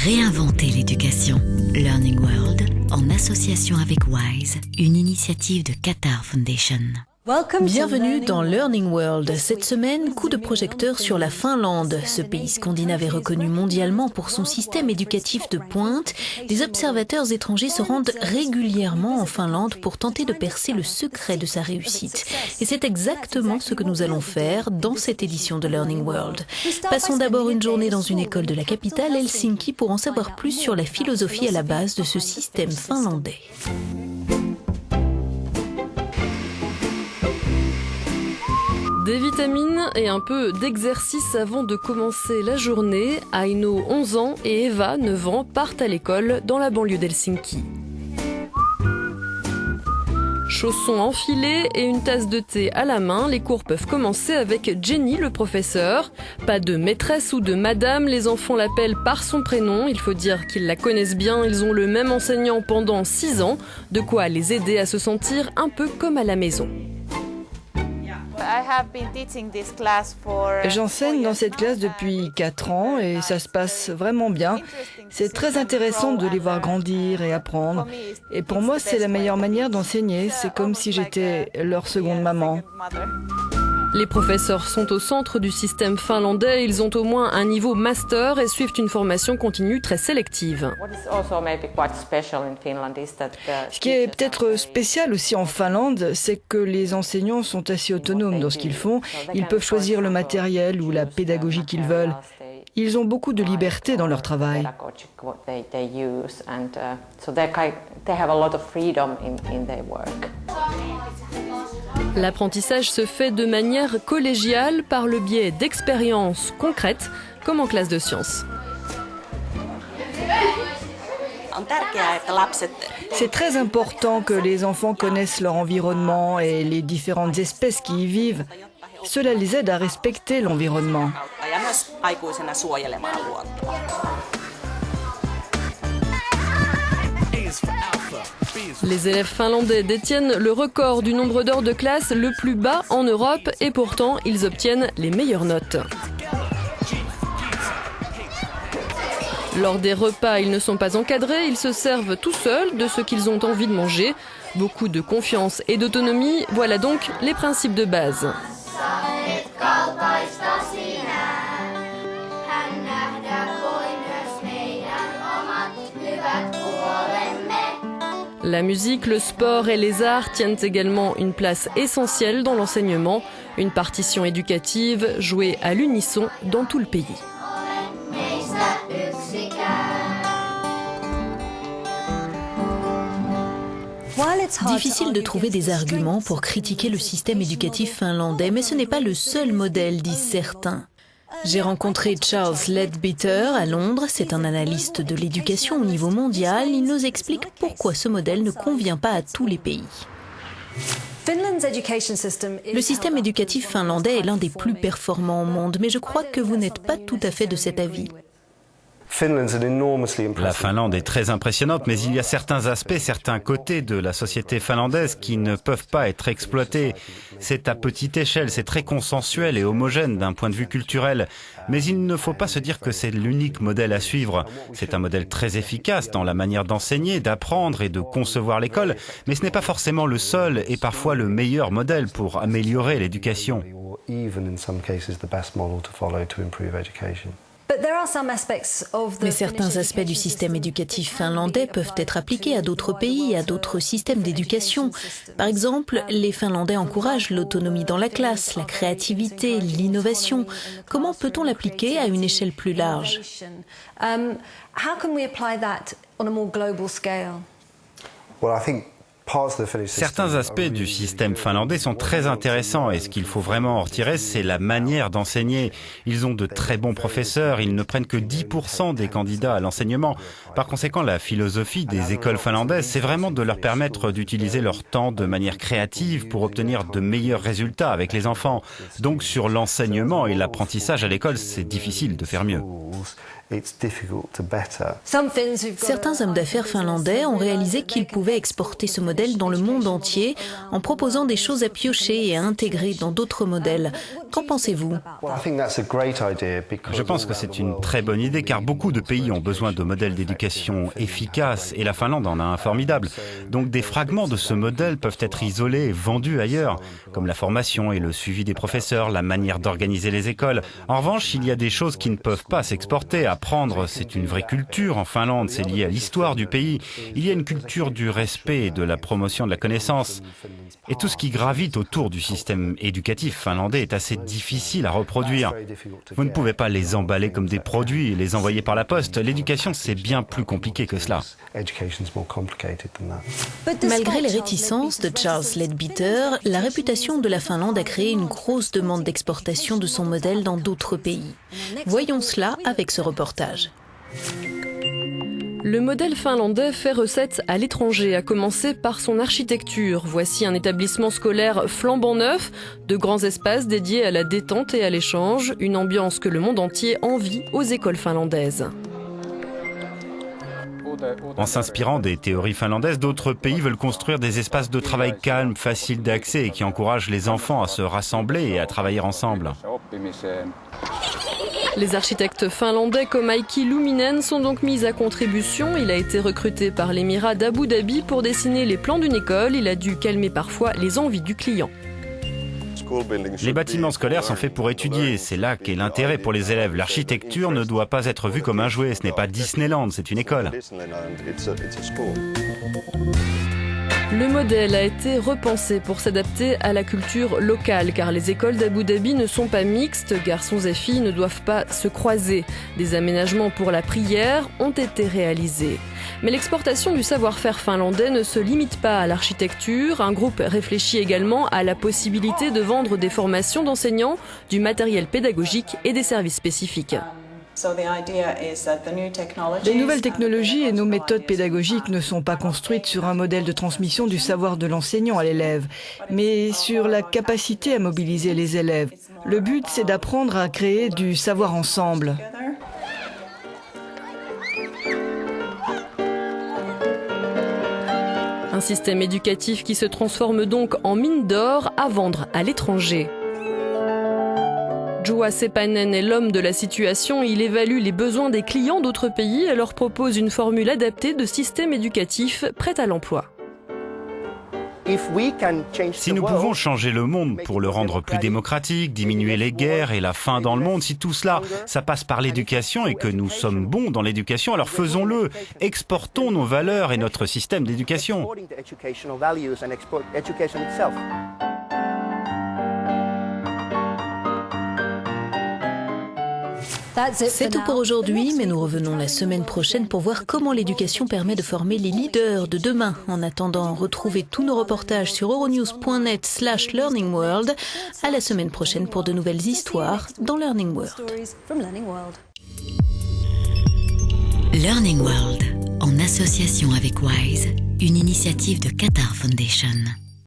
Réinventer l'éducation. Learning World, en association avec WISE, une initiative de Qatar Foundation. Bienvenue dans Learning World. Cette semaine, coup de projecteur sur la Finlande. Ce pays scandinave est reconnu mondialement pour son système éducatif de pointe. Des observateurs étrangers se rendent régulièrement en Finlande pour tenter de percer le secret de sa réussite. Et c'est exactement ce que nous allons faire dans cette édition de Learning World. Passons d'abord une journée dans une école de la capitale, Helsinki, pour en savoir plus sur la philosophie à la base de ce système finlandais. Des vitamines et un peu d'exercice avant de commencer la journée. Aino, 11 ans, et Eva, 9 ans, partent à l'école dans la banlieue d'Helsinki. Chaussons enfilés et une tasse de thé à la main, les cours peuvent commencer avec Jenny, le professeur. Pas de maîtresse ou de madame, les enfants l'appellent par son prénom. Il faut dire qu'ils la connaissent bien, ils ont le même enseignant pendant 6 ans. De quoi les aider à se sentir un peu comme à la maison. J'enseigne dans cette classe depuis 4 ans et ça se passe vraiment bien. C'est très intéressant de les voir grandir et apprendre. Et pour moi, c'est la meilleure manière d'enseigner. C'est comme si j'étais leur seconde maman. Les professeurs sont au centre du système finlandais. Ils ont au moins un niveau master et suivent une formation continue très sélective. Ce qui est peut-être spécial aussi en Finlande, c'est que les enseignants sont assez autonomes dans ce qu'ils font. Ils peuvent choisir le matériel ou la pédagogie qu'ils veulent. Ils ont beaucoup de liberté dans leur travail. L'apprentissage se fait de manière collégiale par le biais d'expériences concrètes, comme en classe de sciences. C'est très important que les enfants connaissent leur environnement et les différentes espèces qui y vivent. Cela les aide à respecter l'environnement. Les élèves finlandais détiennent le record du nombre d'heures de classe le plus bas en Europe et pourtant ils obtiennent les meilleures notes. Lors des repas, ils ne sont pas encadrés, ils se servent tout seuls de ce qu'ils ont envie de manger. Beaucoup de confiance et d'autonomie, voilà donc les principes de base. La musique, le sport et les arts tiennent également une place essentielle dans l'enseignement. Une partition éducative jouée à l'unisson dans tout le pays. Difficile de trouver des arguments pour critiquer le système éducatif finlandais, mais ce n'est pas le seul modèle, disent certains. J'ai rencontré Charles Leadbeater à Londres, c'est un analyste de l'éducation au niveau mondial. Il nous explique pourquoi ce modèle ne convient pas à tous les pays. Le système éducatif finlandais est l'un des plus performants au monde, mais je crois que vous n'êtes pas tout à fait de cet avis. La Finlande est très impressionnante, mais il y a certains aspects, certains côtés de la société finlandaise qui ne peuvent pas être exploités. C'est à petite échelle, c'est très consensuel et homogène d'un point de vue culturel. Mais il ne faut pas se dire que c'est l'unique modèle à suivre. C'est un modèle très efficace dans la manière d'enseigner, d'apprendre et de concevoir l'école, mais ce n'est pas forcément le seul et parfois le meilleur modèle pour améliorer l'éducation. Mais certains aspects du système éducatif finlandais peuvent être appliqués à d'autres pays et à d'autres systèmes d'éducation. Par exemple, les Finlandais encouragent l'autonomie dans la classe, la créativité, l'innovation. Comment peut-on l'appliquer à une échelle plus large ? Certains aspects du système finlandais sont très intéressants et ce qu'il faut vraiment en retirer, c'est la manière d'enseigner. Ils ont de très bons professeurs, ils ne prennent que 10% des candidats à l'enseignement. Par conséquent, la philosophie des écoles finlandaises, c'est vraiment de leur permettre d'utiliser leur temps de manière créative pour obtenir de meilleurs résultats avec les enfants. Donc sur l'enseignement et l'apprentissage à l'école, c'est difficile de faire mieux. Certains hommes d'affaires finlandais ont réalisé qu'ils pouvaient exporter ce modèle modèles dans le monde entier en proposant des choses à piocher et à intégrer dans d'autres modèles. Qu'en pensez-vous ? Je pense que c'est une très bonne idée car beaucoup de pays ont besoin de modèles d'éducation efficaces et la Finlande en a un formidable. Donc des fragments de ce modèle peuvent être isolés et vendus ailleurs, comme la formation et le suivi des professeurs, la manière d'organiser les écoles. En revanche, il y a des choses qui ne peuvent pas s'exporter. Apprendre, c'est une vraie culture en Finlande, c'est lié à l'histoire du pays. Il y a une culture du respect et de la promotion de la connaissance. Et tout ce qui gravite autour du système éducatif finlandais est assez difficile à reproduire. Vous ne pouvez pas les emballer comme des produits et les envoyer par la poste. L'éducation, c'est bien plus compliqué que cela. Malgré les réticences de Charles Leadbeater, la réputation de la Finlande a créé une grosse demande d'exportation de son modèle dans d'autres pays. Voyons cela avec ce reportage. Le modèle finlandais fait recette à l'étranger, à commencer par son architecture. Voici un établissement scolaire flambant neuf, de grands espaces dédiés à la détente et à l'échange, une ambiance que le monde entier envie aux écoles finlandaises. En s'inspirant des théories finlandaises, d'autres pays veulent construire des espaces de travail calmes, faciles d'accès et qui encouragent les enfants à se rassembler et à travailler ensemble. Les architectes finlandais comme Heikki Luminen sont donc mis à contribution. Il a été recruté par l'émirat d'Abu Dhabi pour dessiner les plans d'une école. Il a dû calmer parfois les envies du client. Les bâtiments scolaires sont faits pour étudier, c'est là qu'est l'intérêt pour les élèves. L'architecture ne doit pas être vue comme un jouet, ce n'est pas Disneyland, c'est une école. Le modèle a été repensé pour s'adapter à la culture locale, car les écoles d'Abu Dhabi ne sont pas mixtes, garçons et filles ne doivent pas se croiser. Des aménagements pour la prière ont été réalisés. Mais l'exportation du savoir-faire finlandais ne se limite pas à l'architecture. Un groupe réfléchit également à la possibilité de vendre des formations d'enseignants, du matériel pédagogique et des services spécifiques. Les nouvelles technologies et nos méthodes pédagogiques ne sont pas construites sur un modèle de transmission du savoir de l'enseignant à l'élève, mais sur la capacité à mobiliser les élèves. Le but, c'est d'apprendre à créer du savoir ensemble. Un système éducatif qui se transforme donc en mine d'or à vendre à l'étranger. Juha Seppänen est l'homme de la situation. Il évalue les besoins des clients d'autres pays et leur propose une formule adaptée de système éducatif prêt à l'emploi. Si nous pouvons changer le monde pour le rendre plus démocratique, diminuer les guerres et la faim dans le monde, si tout cela, ça passe par l'éducation et que nous sommes bons dans l'éducation, alors faisons-le. Exportons nos valeurs et notre système d'éducation. C'est tout pour aujourd'hui, mais nous revenons la semaine prochaine pour voir comment l'éducation permet de former les leaders de demain. En attendant, retrouvez tous nos reportages sur euronews.net/learningworld. À la semaine prochaine pour de nouvelles histoires dans Learning World. Learning World, en association avec WISE, une initiative de Qatar Foundation.